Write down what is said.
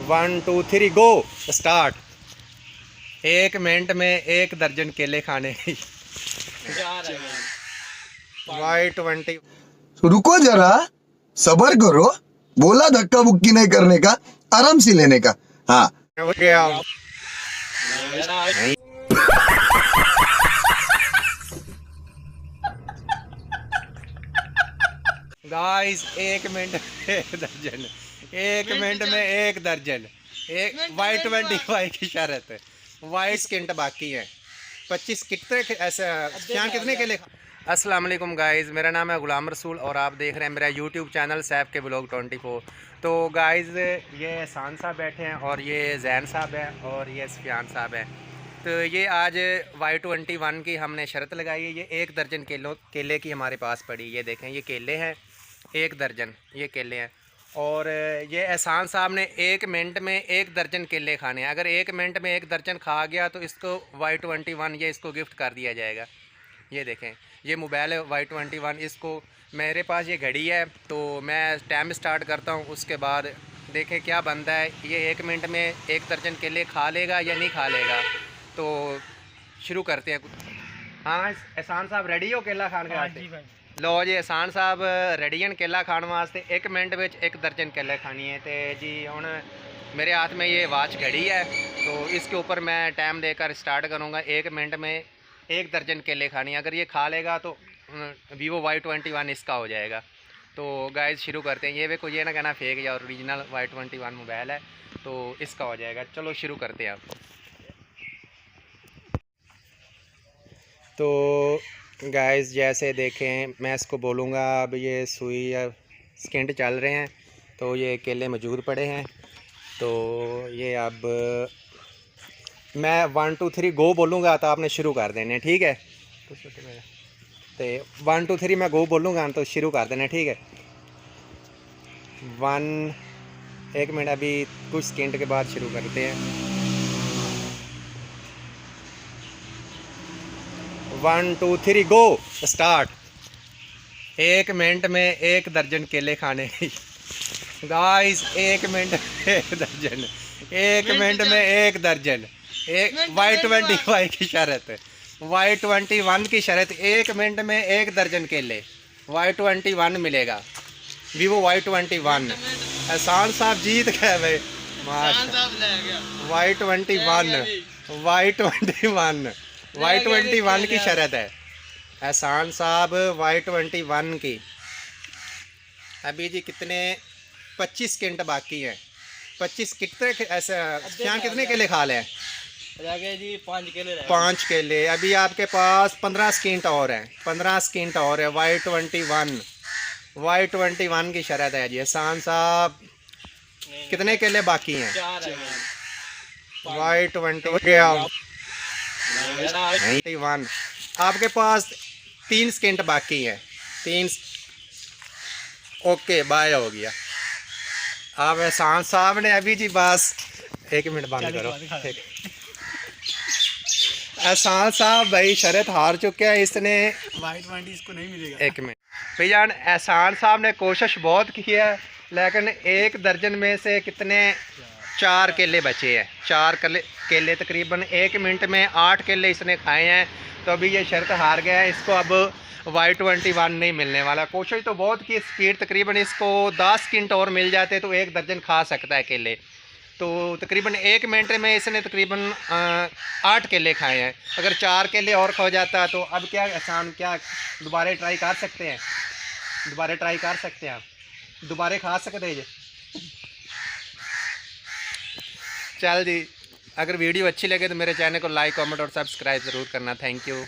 1 2 3 गो start. 1 minute में 1 दर्जन केले खाने। Y20। रुको जरा, सबर करो। बोला धक्का बुक्की नहीं करने का, आराम से लेने का। हाँ हो गया। गाइस 1 मिनट में 1 दर्जन, 1 मिनट में 1 दर्जन। एक Y20 की शरत है। 22 सेकंड बाकी है। 25 कितने ऐसे क्या कितने के लिए। अस्सलाम वालेकुम गाइस, मेरा नाम है गुलाम रसूल और आप देख रहे हैं मेरा यूट्यूब चैनल सैफ के ब्लॉग 24। तो गाइस ये एहसान साहब बैठे हैं और ये जैन साहब हैं और ये सफियान साहब हैं। तो ये आज Y21 की हमने शर्त लगाई है। ये 1 दर्जन केले की हमारे पास पड़ी। ये देखें, ये केले हैं 1 दर्जन, ये केले हैं। और ये एहसान साहब ने 1 मिनट में 1 दर्जन केले खाने हैं। अगर 1 मिनट में 1 दर्जन खा गया तो इसको Y21 ये इसको गिफ्ट कर दिया जाएगा। ये देखें, ये मोबाइल है Y21। इसको मेरे पास ये घड़ी है तो मैं टाइम स्टार्ट करता हूँ, उसके बाद देखें क्या बनता है। ये 1 मिनट में 1 दर्जन केले खा लेगा या नहीं खा लेगा। तो शुरू करते हैं। हाँ एहसान साहब रेडी हो केला खाने के वास्ते? लो जी एहसान साहब रेडी हैं केला खाने वास्ते। 1 मिनट में 1 दर्जन केले खानी है। तो जी हुण मेरे हाथ में ये वाच घड़ी है तो इसके ऊपर मैं टाइम देकर स्टार्ट करूँगा। 1 मिनट में 1 दर्जन केले खानी है। अगर ये खा लेगा तो वीवो Y21 इसका हो जाएगा। तो गाइस शुरू करते हैं। ये देखो, ये ना कहना फेक या ओरिजिनल Y21 मोबाइल है तो इसका हो जाएगा। चलो शुरू करते हैं आपको। तो गाइस जैसे देखें, मैं इसको बोलूँगा अब ये सुई या सेकंड चल रहे हैं तो ये केले मौजूद पड़े हैं। तो ये अब मैं 1 2 3 गो बोलूँगा तो आपने शुरू कर देने, ठीक है? तो 1 2 3 मैं गो बोलूँगा तो शुरू कर देना, ठीक है? 1 मिनट, अभी कुछ सेकंड के बाद शुरू करते हैं। 1 2 3 गो स्टार्ट। 1 मिनट में 1 दर्जन केले खाने। गाइस 1 मिनट में 1 दर्जन, 1 मिनट में 1 दर्जन। एक Y20 की शरत है। Y21 की शरत। 1 मिनट में 1 दर्जन केले Y21 मिलेगा। Vivo Y21। एहसान साहब जीत गए भाई। Y21 की शरत है। एहसान साहब Y21 की। अभी जी कितने 25 सेकंड बाकी हैं। 25 कितने ऐसे क्या कितने केले खा लें? जी 5 केले। 5 केले। अभी आपके पास 15 सेकंड और हैं। 15 सेकंड और है। Y21 की शरत है जी। एहसान साहब कितने केले बाकी हैं? 4 Y21 आपके पास 3 सेकंड बाकी हैं। 3। ओके बाय हो गया। अब एहसान साहब ने अभी जी बस 1 मिनट बंद करो। एहसान साहब भाई शरत हार चुके हैं। इसने Y20 इसको नहीं मिलेगा। 1 मिनट भैया, एहसान साहब ने कोशिश बहुत की है लेकिन 1 दर्जन में से कितने 4 केले बचे हैं। 4 केले तकरीबन 1 मिनट में 8 केले इसने खाए हैं। तो अभी ये शर्त हार गया है। इसको अब Y21 नहीं मिलने वाला। कोशिश तो बहुत की, स्पीड तकरीबन इसको 10 सेकंड और मिल जाते तो 1 दर्जन खा सकता है केले। तो तकरीबन 1 मिनट में इसने तकरीबन 8 केले खाए हैं। अगर 4 केले और खा जाता तो अब क्या एहसान, क्या दोबारा ट्राई कर सकते हैं? दोबारा ट्राई कर सकते हैं, आप दोबारा खा सकते हैं जी। चल जी, अगर वीडियो अच्छी लगे तो मेरे चैनल को लाइक कमेंट और सब्सक्राइब ज़रूर करना। Thank you.